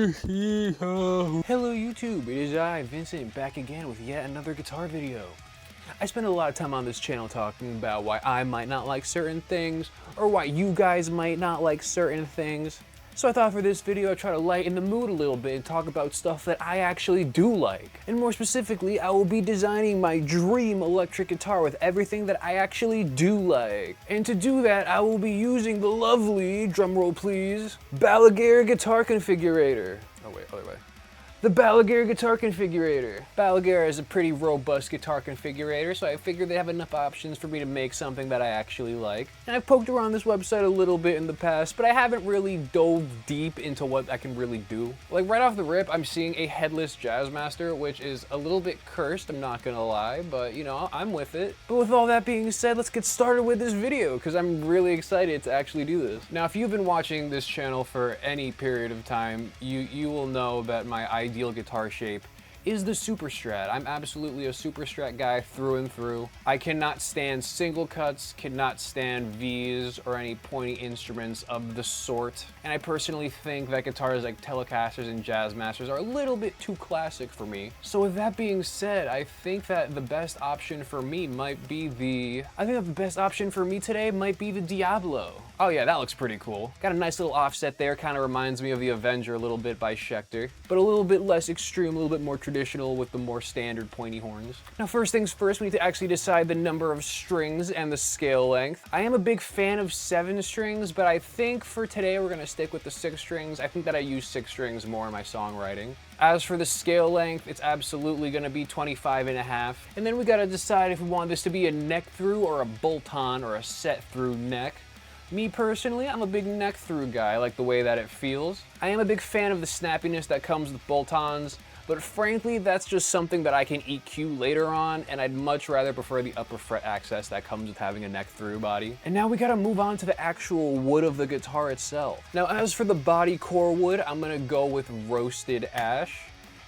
Hello YouTube, it is I, Vincent, back again with yet another guitar video. I spend a lot of time on this channel talking about why I might not like certain things, or why you guys might not like certain things. So I thought for this video I'd try to lighten the mood a little bit and talk about stuff that I actually do like. And more specifically, I will be designing my dream electric guitar with everything that I actually do like. And to do that, I will be using the lovely, drumroll please, Balaguer guitar configurator. Oh wait, other way. The Balaguer guitar configurator. Balaguer is a pretty robust guitar configurator, so I figured they have enough options for me to make something that I actually like. And I've poked around this website a little bit in the past, but I haven't really dove deep into what I can really do. Like right off the rip, I'm seeing a headless Jazzmaster, which is a little bit cursed, I'm not gonna lie, but you know, I'm with it. But with all that being said, let's get started with this video, because I'm really excited to actually do this. Now, if you've been watching this channel for any period of time, you will know that my ideal guitar shape is the Super Strat. I'm absolutely a Super Strat guy through and through. I cannot stand single cuts, cannot stand V's or any pointy instruments of the sort. And I personally think that guitars like Telecasters and Jazzmasters are a little bit too classic for me. So with that being said, I think that the best option for me might be the today might be the Diablo. Oh yeah, that looks pretty cool. Got a nice little offset there, kind of reminds me of the Avenger a little bit by Schecter, but a little bit less extreme, a little bit more traditional with the more standard pointy horns. Now first things first, we need to actually decide the number of strings and the scale length. I am a big fan of 7 strings, but I think for today we're gonna stick with the 6 strings. I think that I use 6 strings more in my songwriting. As for the scale length, it's absolutely gonna be 25.5. And then we gotta decide if we want this to be a neck through or a bolt-on or a set through neck. Me personally, I'm a big neck through guy. I like the way that it feels. I am a big fan of the snappiness that comes with bolt-ons, but frankly, that's just something that I can EQ later on, and I'd much rather prefer the upper fret access that comes with having a neck through body. And now we gotta move on to the actual wood of the guitar itself. Now, as for the body core wood, I'm gonna go with roasted ash.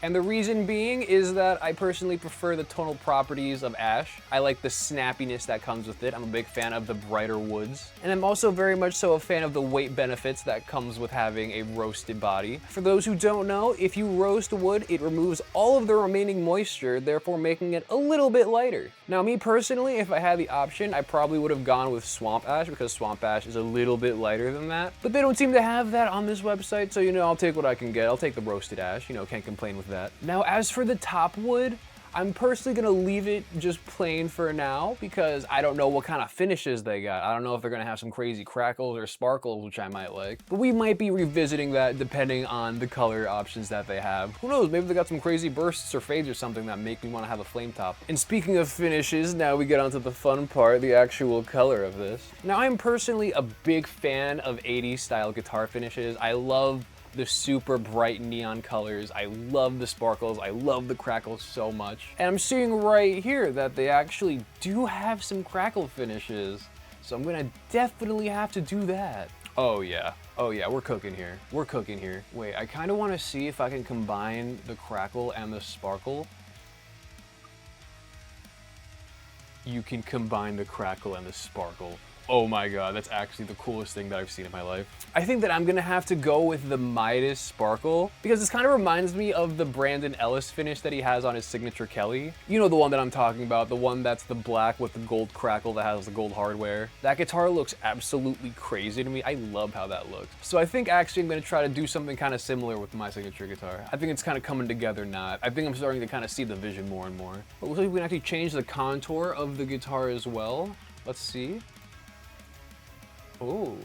And the reason being is that I personally prefer the tonal properties of ash. I like the snappiness that comes with it. I'm a big fan of the brighter woods. And I'm also very much so a fan of the weight benefits that comes with having a roasted body. For those who don't know, if you roast wood, it removes all of the remaining moisture, therefore making it a little bit lighter. Now, me personally, if I had the option, I probably would have gone with swamp ash because swamp ash is a little bit lighter than that. But they don't seem to have that on this website, so you know, I'll take what I can get. I'll take the roasted ash, you know, can't complain with that. Now, as for the top wood, I'm personally gonna leave it just plain for now because I don't know what kind of finishes they got. I don't know if they're gonna have some crazy crackles or sparkles, which I might like. But we might be revisiting that depending on the color options that they have. Who knows, maybe they got some crazy bursts or fades or something that make me wanna have a flame top. And speaking of finishes, now we get onto the fun part, the actual color of this. Now, I'm personally a big fan of 80s style guitar finishes. I love the super bright neon colors. I love the sparkles. I love the crackles so much. And I'm seeing right here that they actually do have some crackle finishes. So I'm gonna definitely have to do that. Oh yeah, we're cooking here. We're cooking here. Wait, I kinda wanna see if I can combine the crackle and the sparkle. You can combine the crackle and the sparkle. Oh my god, that's actually the coolest thing that I've seen in my life. I think that I'm gonna have to go with the Midas Sparkle because this kind of reminds me of the Brandon Ellis finish that he has on his signature Kelly. You know the one that I'm talking about, the one that's the black with the gold crackle that has the gold hardware. That guitar looks absolutely crazy to me. I love how that looks. So I think actually I'm gonna try to do something kind of similar with my signature guitar. I think it's kind of coming together now. I think I'm starting to kind of see the vision more and more. But looks like we can actually change the contour of the guitar as well. Let's see. Oh,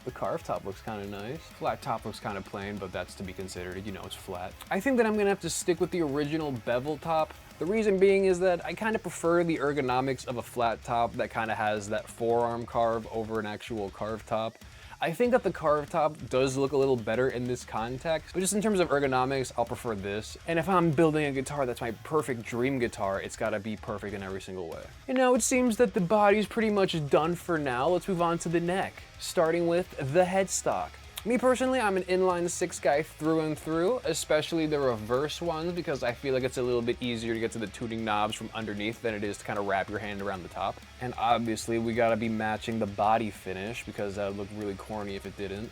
the carved top looks kind of nice. Flat top looks kind of plain, but that's to be considered. You know, it's flat. I think that I'm gonna have to stick with the original bevel top. The reason being is that I kind of prefer the ergonomics of a flat top that kind of has that forearm carve over an actual carved top. I think that the carved top does look a little better in this context, but just in terms of ergonomics, I'll prefer this. And if I'm building a guitar that's my perfect dream guitar, it's gotta be perfect in every single way. And now it seems that the body's pretty much done for now. Let's move on to the neck, starting with the headstock. Me personally, I'm an inline 6 guy through and through, especially the reverse ones, because I feel like it's a little bit easier to get to the tuning knobs from underneath than it is to kind of wrap your hand around the top. And obviously we gotta be matching the body finish because that would look really corny if it didn't.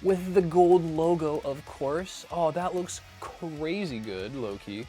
with the gold logo, of course. Oh, that looks crazy good, low-key.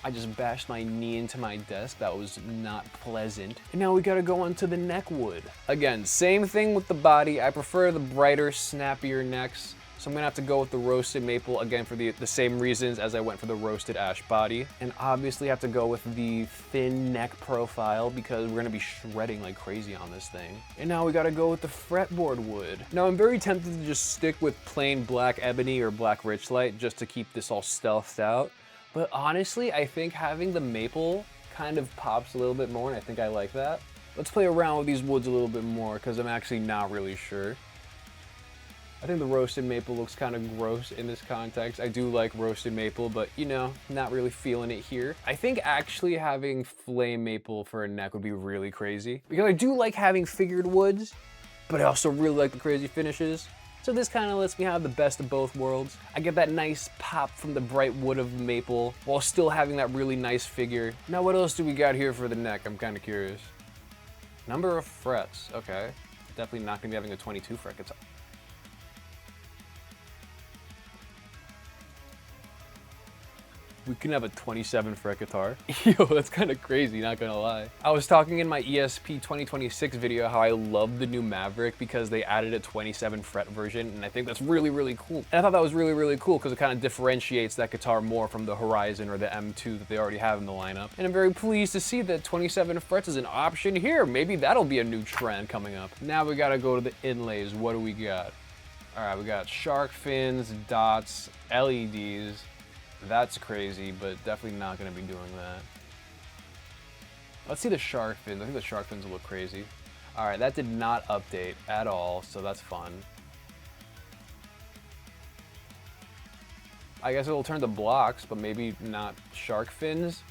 I just bashed my knee into my desk. That was not pleasant. And now we gotta go on to the neck wood. Again, same thing with the body. I prefer the brighter, snappier necks. So I'm gonna have to go with the roasted maple, again, for the same reasons as I went for the roasted ash body. And obviously have to go with the thin neck profile because we're gonna be shredding like crazy on this thing. And now we gotta go with the fretboard wood. Now I'm very tempted to just stick with plain black ebony or black richlight just to keep this all stealthed out. But honestly, I think having the maple kind of pops a little bit more, and I think I like that. Let's play around with these woods a little bit more, because I'm actually not really sure. I think the roasted maple looks kind of gross in this context. I do like roasted maple, but you know, not really feeling it here. I think actually having flame maple for a neck would be really crazy, because I do like having figured woods, but I also really like the crazy finishes. So this kind of lets me have the best of both worlds. I get that nice pop from the bright wood of maple while still having that really nice figure. Now what else do we got here for the neck? I'm kind of curious. Number of frets, okay. Definitely not gonna be having a 22 fret guitar. We can have a 27 fret guitar. Yo, that's kind of crazy, not gonna lie. I was talking in my ESP 2026 video how I love the new Maverick because they added a 27 fret version, and I think that's really, really cool. And I thought that was really, really cool because it kind of differentiates that guitar more from the Horizon or the M2 that they already have in the lineup. And I'm very pleased to see that 27 frets is an option here. Maybe that'll be a new trend coming up. Now we gotta go to the inlays. What do we got? All right, we got shark fins, dots, LEDs. That's crazy, but definitely not gonna be doing that. Let's see the shark fins. I think the shark fins will look crazy. All right, that did not update at all, so that's fun. I guess it'll turn to blocks, but maybe not shark fins.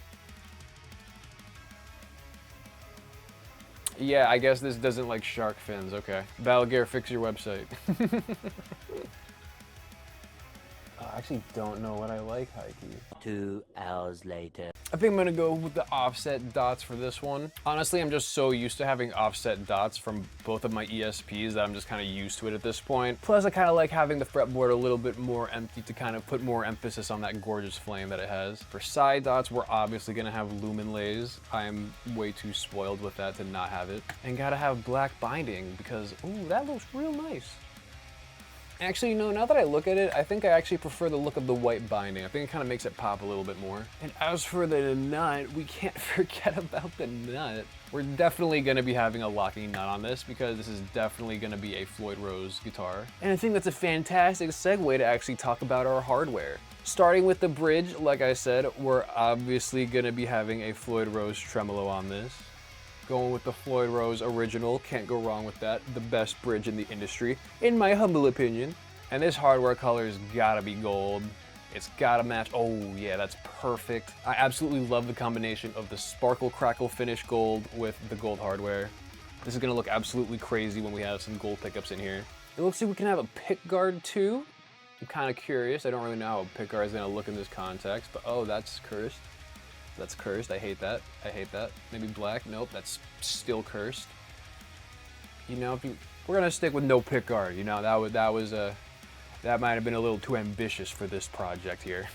Yeah, I guess this doesn't like shark fins, okay. Balaguer, fix your website. I actually don't know what I like, Heike. 2 hours later. I think I'm gonna go with the offset dots for this one. Honestly, I'm just so used to having offset dots from both of my ESPs that I'm just kind of used to it at this point. Plus, I kind of like having the fretboard a little bit more empty to kind of put more emphasis on that gorgeous flame that it has. For side dots, we're obviously gonna have lumen lays. I'm way too spoiled with that to not have it. And gotta have black binding because, ooh, that looks real nice. Actually, you know, now that I look at it, I think I actually prefer the look of the white binding. I think it kind of makes it pop a little bit more. And as for the nut, we can't forget about the nut. We're definitely gonna be having a locking nut on this because this is definitely gonna be a Floyd Rose guitar. And I think that's a fantastic segue to actually talk about our hardware. Starting with the bridge, like I said, we're obviously gonna be having a Floyd Rose tremolo on this. Going with the Floyd Rose original, can't go wrong with that. The best bridge in the industry, in my humble opinion. And this hardware color's gotta be gold. It's gotta match, oh yeah, that's perfect. I absolutely love the combination of the sparkle crackle finish gold with the gold hardware. This is gonna look absolutely crazy when we have some gold pickups in here. It looks like we can have a pick guard too. I'm kinda curious, I don't really know how a pick guard is gonna look in this context, but oh, that's cursed. That's cursed, I hate that. I hate that. Maybe black, nope, that's still cursed. You know, we're gonna stick with no pick guard, you know, that might have been a little too ambitious for this project here.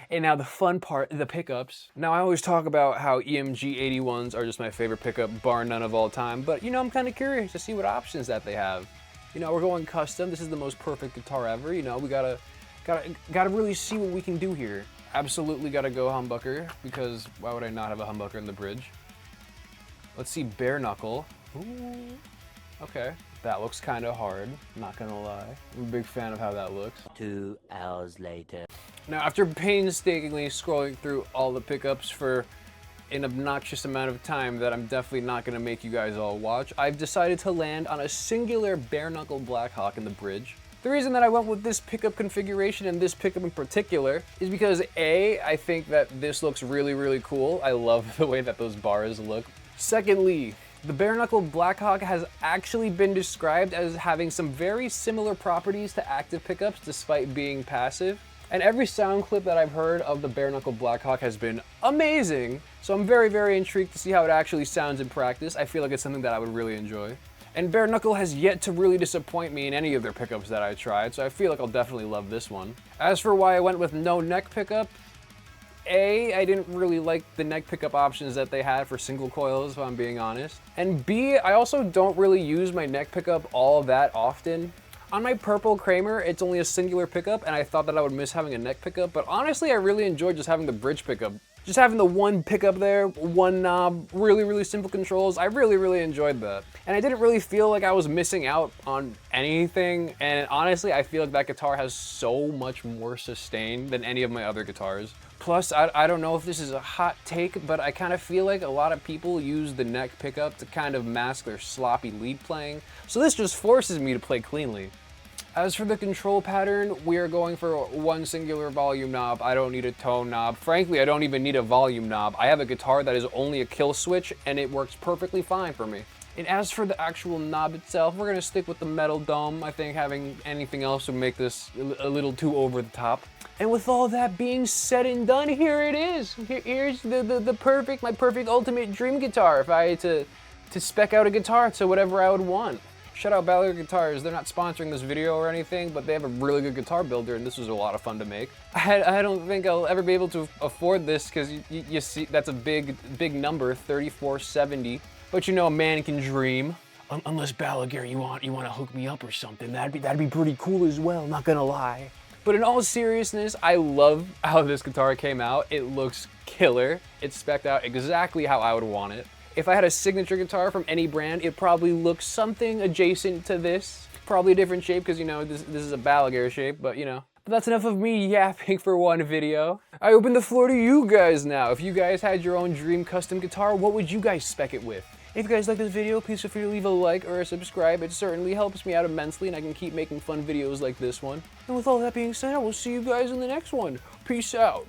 And now the fun part, the pickups. Now I always talk about how EMG 81s are just my favorite pickup, bar none of all time, but you know, I'm kinda curious to see what options that they have. You know, we're going custom, this is the most perfect guitar ever, you know, we gotta really see what we can do here. Absolutely gotta go humbucker, because why would I not have a humbucker in the bridge? Let's see bare knuckle. Ooh, okay. That looks kind of hard, not gonna lie. I'm a big fan of how that looks. 2 hours later. Now, after painstakingly scrolling through all the pickups for an obnoxious amount of time that I'm definitely not gonna make you guys all watch, I've decided to land on a singular bare knuckle Blackhawk in the bridge. The reason that I went with this pickup configuration and this pickup in particular is because A, I think that this looks really, really cool. I love the way that those bars look. Secondly, the bare knuckle Blackhawk has actually been described as having some very similar properties to active pickups despite being passive. And every sound clip that I've heard of the bare knuckle Blackhawk has been amazing. So I'm very, very intrigued to see how it actually sounds in practice. I feel like it's something that I would really enjoy. And Bare Knuckle has yet to really disappoint me in any of their pickups that I tried, so I feel like I'll definitely love this one. As for why I went with no neck pickup, A, I didn't really like the neck pickup options that they had for single coils, if I'm being honest. And B, I also don't really use my neck pickup all that often. On my purple Kramer, it's only a singular pickup, and I thought that I would miss having a neck pickup, but honestly, I really enjoyed just having the bridge pickup. Just having the one pickup there, one knob, really simple controls, I really enjoyed that. And I didn't really feel like I was missing out on anything, and honestly, I feel like that guitar has so much more sustain than any of my other guitars. Plus, I don't know if this is a hot take, but I kind of feel like a lot of people use the neck pickup to kind of mask their sloppy lead playing, so this just forces me to play cleanly. As for the control pattern, we are going for one singular volume knob. I don't need a tone knob. Frankly, I don't even need a volume knob. I have a guitar that is only a kill switch, and it works perfectly fine for me. And as for the actual knob itself, we're gonna stick with the metal dome. I think having anything else would make this a little too over the top. And with all that being said and done, here it is. Here's my perfect ultimate dream guitar if I had to spec out a guitar to whatever I would want. Shout out Balaguer Guitars. They're not sponsoring this video or anything, but they have a really good guitar builder, and this was a lot of fun to make. I don't think I'll ever be able to afford this because you see that's a big number, $34.70. But you know, a man can dream. Unless Balaguer, you want to hook me up or something. That'd be pretty cool as well. Not gonna lie. But in all seriousness, I love how this guitar came out. It looks killer. It's spec'd out exactly how I would want it. If I had a signature guitar from any brand, it probably looks something adjacent to this. Probably a different shape because, you know, this is a Balaguer shape, but you know. But that's enough of me yapping for one video. I open the floor to you guys now. If you guys had your own dream custom guitar, what would you guys spec it with? If you guys like this video, please feel free to leave a like or a subscribe. It certainly helps me out immensely and I can keep making fun videos like this one. And with all that being said, I will see you guys in the next one. Peace out.